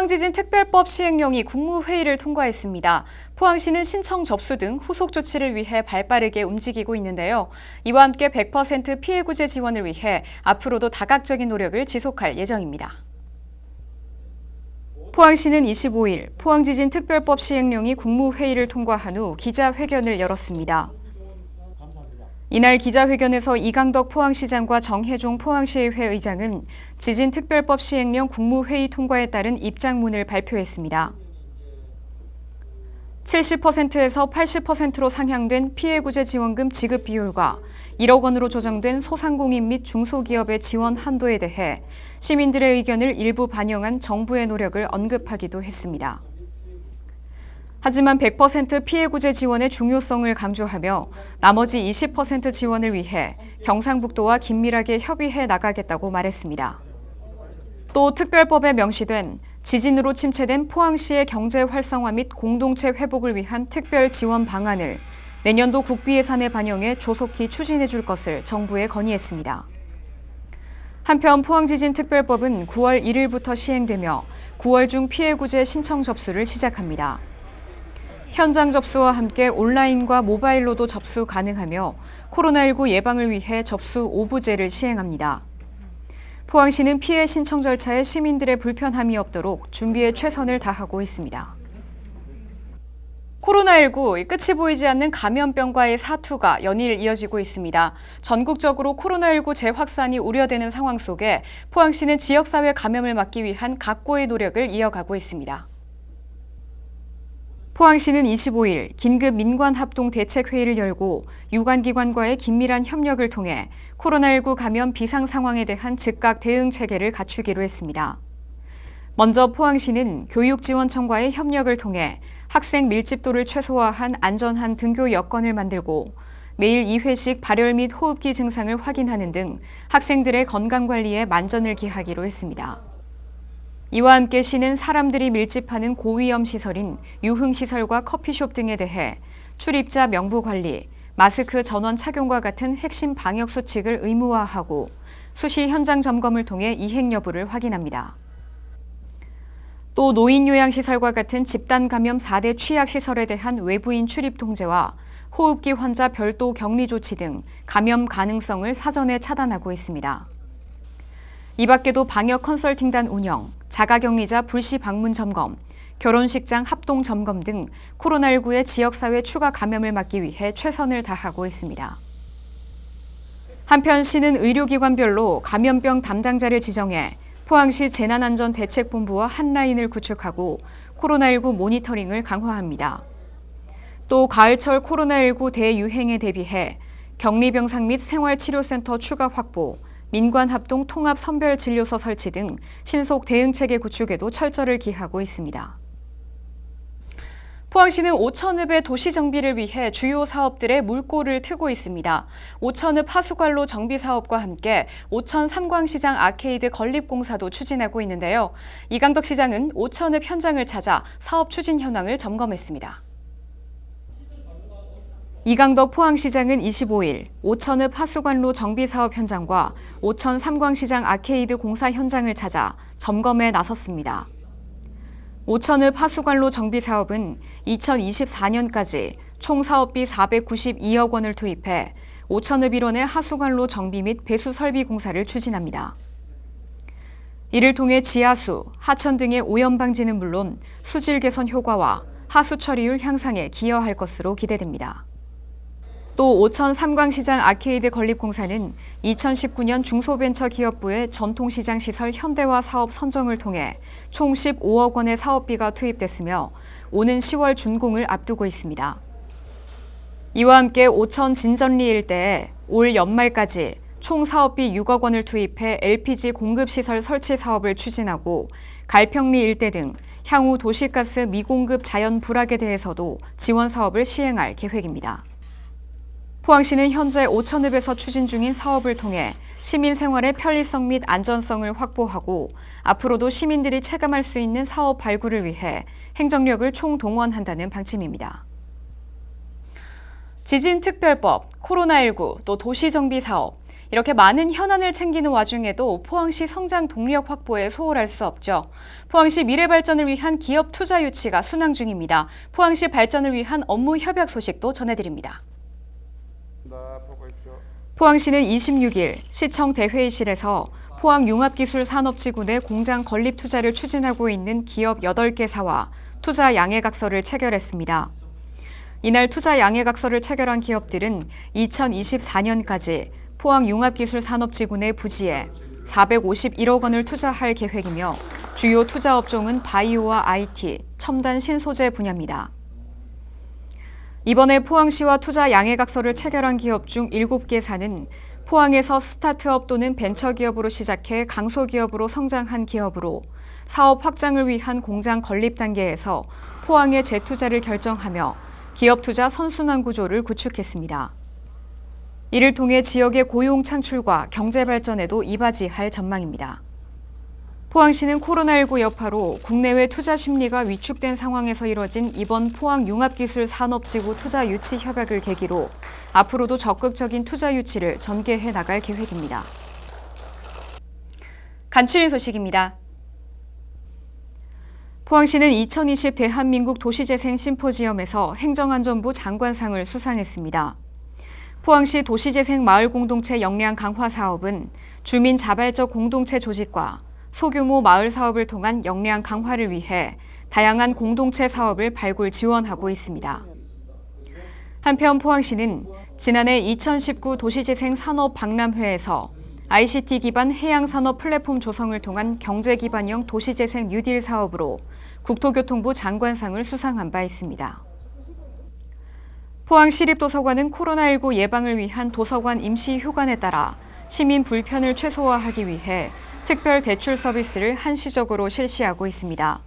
포항지진특별법 시행령이 국무회의를 통과했습니다. 포항시는 신청 접수 등 후속 조치를 위해 발빠르게 움직이고 있는데요. 이와 함께 100% 피해 구제 지원을 위해 앞으로도 다각적인 노력을 지속할 예정입니다. 포항시는 25일 포항지진특별법 시행령이 국무회의를 통과한 후 기자회견을 열었습니다. 이날 기자회견에서 이강덕 포항시장과 정혜종 포항시의회 의장은 지진특별법 시행령 국무회의 통과에 따른 입장문을 발표했습니다. 70%에서 80%로 상향된 피해구제 지원금 지급 비율과 1억 원으로 조정된 소상공인 및 중소기업의 지원 한도에 대해 시민들의 의견을 일부 반영한 정부의 노력을 언급하기도 했습니다. 하지만 100% 피해구제 지원의 중요성을 강조하며 나머지 20% 지원을 위해 경상북도와 긴밀하게 협의해 나가겠다고 말했습니다. 또 특별법에 명시된 지진으로 침체된 포항시의 경제 활성화 및 공동체 회복을 위한 특별 지원 방안을 내년도 국비 예산에 반영해 조속히 추진해 줄 것을 정부에 건의했습니다. 한편 포항지진특별법은 9월 1일부터 시행되며 9월 중 피해구제 신청 접수를 시작합니다. 현장 접수와 함께 온라인과 모바일로도 접수 가능하며 코로나19 예방을 위해 접수 5부제를 시행합니다. 포항시는 피해 신청 절차에 시민들의 불편함이 없도록 준비에 최선을 다하고 있습니다. 코로나19, 끝이 보이지 않는 감염병과의 사투가 연일 이어지고 있습니다. 전국적으로 코로나19 재확산이 우려되는 상황 속에 포항시는 지역사회 감염을 막기 위한 각고의 노력을 이어가고 있습니다. 포항시는 25일 긴급 민관합동대책회의를 열고 유관기관과의 긴밀한 협력을 통해 코로나19 감염 비상 상황에 대한 즉각 대응 체계를 갖추기로 했습니다. 먼저 포항시는 교육지원청과의 협력을 통해 학생 밀집도를 최소화한 안전한 등교 여건을 만들고 매일 2회씩 발열 및 호흡기 증상을 확인하는 등 학생들의 건강관리에 만전을 기하기로 했습니다. 이와 함께 시는 사람들이 밀집하는 고위험 시설인 유흥시설과 커피숍 등에 대해 출입자 명부 관리, 마스크 전원 착용과 같은 핵심 방역 수칙을 의무화하고 수시 현장 점검을 통해 이행 여부를 확인합니다. 또 노인 요양시설과 같은 집단 감염 4대 취약시설에 대한 외부인 출입 통제와 호흡기 환자 별도 격리 조치 등 감염 가능성을 사전에 차단하고 있습니다. 이 밖에도 방역 컨설팅단 운영, 자가격리자 불시 방문 점검, 결혼식장 합동 점검 등 코로나19의 지역사회 추가 감염을 막기 위해 최선을 다하고 있습니다. 한편 시는 의료기관별로 감염병 담당자를 지정해 포항시 재난안전대책본부와 한라인을 구축하고 코로나19 모니터링을 강화합니다. 또 가을철 코로나19 대유행에 대비해 격리병상 및 생활치료센터 추가 확보, 민관합동 통합선별진료소 설치 등 신속 대응체계 구축에도 철저를 기하고 있습니다. 포항시는 오천읍의 도시 정비를 위해 주요 사업들의 물꼬를 트고 있습니다. 오천읍 하수관로 정비 사업과 함께 오천 삼광시장 아케이드 건립공사도 추진하고 있는데요. 이강덕 시장은 오천읍 현장을 찾아 사업 추진 현황을 점검했습니다. 이강덕 포항시장은 25일 오천읍 하수관로 정비 사업 현장과 오천 삼광시장 아케이드 공사 현장을 찾아 점검에 나섰습니다. 오천읍 하수관로 정비 사업은 2024년까지 총 사업비 492억 원을 투입해 오천읍 일원의 하수관로 정비 및 배수 설비 공사를 추진합니다. 이를 통해 지하수, 하천 등의 오염 방지는 물론 수질 개선 효과와 하수 처리율 향상에 기여할 것으로 기대됩니다. 또 오천 삼광시장 아케이드 건립공사는 2019년 중소벤처기업부의 전통시장 시설 현대화 사업 선정을 통해 총 15억 원의 사업비가 투입됐으며 오는 10월 준공을 앞두고 있습니다. 이와 함께 오천 진전리 일대에 올 연말까지 총 사업비 6억 원을 투입해 LPG 공급시설 설치 사업을 추진하고 갈평리 일대 등 향후 도시가스 미공급 자연 불악에 대해서도 지원 사업을 시행할 계획입니다. 포항시는 현재 오천읍에서 추진 중인 사업을 통해 시민 생활의 편리성 및 안전성을 확보하고 앞으로도 시민들이 체감할 수 있는 사업 발굴을 위해 행정력을 총동원한다는 방침입니다. 지진특별법, 코로나19, 또 도시정비 사업, 이렇게 많은 현안을 챙기는 와중에도 포항시 성장 동력 확보에 소홀할 수 없죠. 포항시 미래 발전을 위한 기업 투자 유치가 순항 중입니다. 포항시 발전을 위한 업무 협약 소식도 전해드립니다. 포항시는 26일 시청 대회의실에서 포항융합기술산업지구 내 공장 건립 투자를 추진하고 있는 기업 8개사와 투자 양해각서를 체결했습니다. 이날 투자 양해각서를 체결한 기업들은 2024년까지 포항융합기술산업지구 내 부지에 451억 원을 투자할 계획이며 주요 투자 업종은 바이오와 IT, 첨단 신소재 분야입니다. 이번에 포항시와 투자 양해각서를 체결한 기업 중 7개사는 포항에서 스타트업 또는 벤처기업으로 시작해 강소기업으로 성장한 기업으로 사업 확장을 위한 공장 건립 단계에서 포항에 재투자를 결정하며 기업 투자 선순환 구조를 구축했습니다. 이를 통해 지역의 고용 창출과 경제 발전에도 이바지할 전망입니다. 포항시는 코로나19 여파로 국내외 투자 심리가 위축된 상황에서 이뤄진 이번 포항융합기술산업지구 투자 유치 협약을 계기로 앞으로도 적극적인 투자 유치를 전개해 나갈 계획입니다. 간추린 소식입니다. 포항시는 2020 대한민국 도시재생 심포지엄에서 행정안전부 장관상을 수상했습니다. 포항시 도시재생 마을공동체 역량 강화 사업은 주민 자발적 공동체 조직과 소규모 마을 사업을 통한 역량 강화를 위해 다양한 공동체 사업을 발굴 지원하고 있습니다. 한편 포항시는 지난해 2019 도시재생 산업 박람회에서 ICT 기반 해양산업 플랫폼 조성을 통한 경제 기반형 도시재생 뉴딜 사업으로 국토교통부 장관상을 수상한 바 있습니다. 포항시립도서관은 코로나19 예방을 위한 도서관 임시 휴관에 따라 시민 불편을 최소화하기 위해 특별 대출 서비스를 한시적으로 실시하고 있습니다.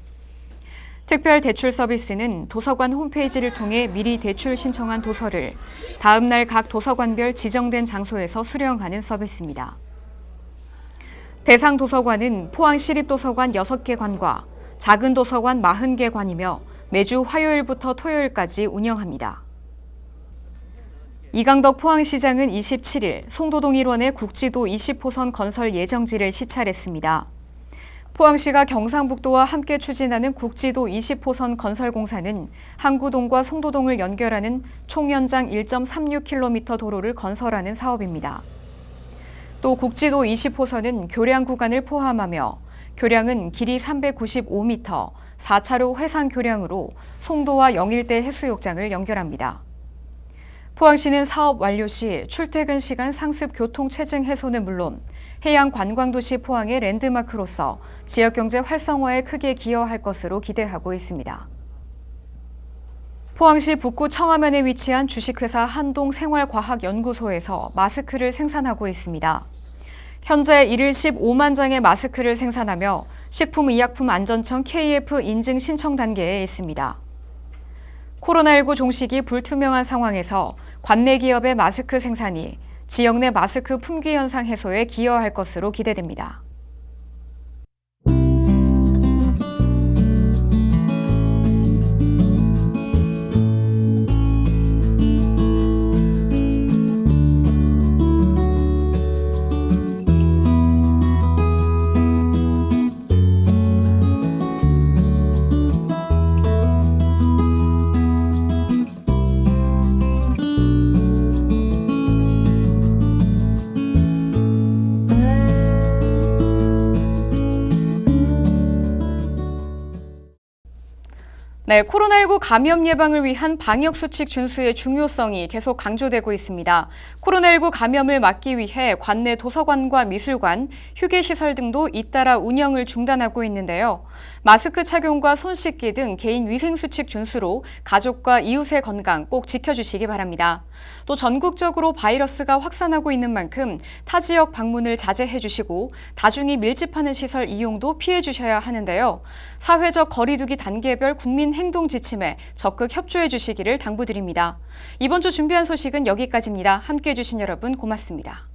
특별 대출 서비스는 도서관 홈페이지를 통해 미리 대출 신청한 도서를 다음 날 각 도서관별 지정된 장소에서 수령하는 서비스입니다. 대상 도서관은 포항시립도서관 6개 관과 작은 도서관 40개 관이며 매주 화요일부터 토요일까지 운영합니다. 이강덕 포항시장은 27일 송도동 일원의 국지도 20호선 건설 예정지를 시찰했습니다. 포항시가 경상북도와 함께 추진하는 국지도 20호선 건설 공사는 항구동과 송도동을 연결하는 총 연장 1.36km 도로를 건설하는 사업입니다. 또 국지도 20호선은 교량 구간을 포함하며 교량은 길이 395m, 4차로 회상 교량으로 송도와 영일대 해수욕장을 연결합니다. 포항시는 사업 완료 시 출퇴근 시간 상습 교통 체증 해소는 물론 해양 관광도시 포항의 랜드마크로서 지역경제 활성화에 크게 기여할 것으로 기대하고 있습니다. 포항시 북구 청하면에 위치한 주식회사 한동생활과학연구소에서 마스크를 생산하고 있습니다. 현재 일일 15만 장의 마스크를 생산하며 식품의약품안전청 KF 인증 신청 단계에 있습니다. 코로나19 종식이 불투명한 상황에서 관내 기업의 마스크 생산이 지역 내 마스크 품귀 현상 해소에 기여할 것으로 기대됩니다. 네, 코로나19 감염 예방을 위한 방역수칙 준수의 중요성이 계속 강조되고 있습니다. 코로나19 감염을 막기 위해 관내 도서관과 미술관, 휴게시설 등도 잇따라 운영을 중단하고 있는데요. 마스크 착용과 손 씻기 등 개인 위생수칙 준수로 가족과 이웃의 건강 꼭 지켜주시기 바랍니다. 또 전국적으로 바이러스가 확산하고 있는 만큼 타 지역 방문을 자제해 주시고 다중이 밀집하는 시설 이용도 피해 주셔야 하는데요. 사회적 거리두기 단계별 국민 행동 지침에 적극 협조해 주시기를 당부드립니다. 이번 주 준비한 소식은 여기까지입니다. 함께해 주신 여러분 고맙습니다.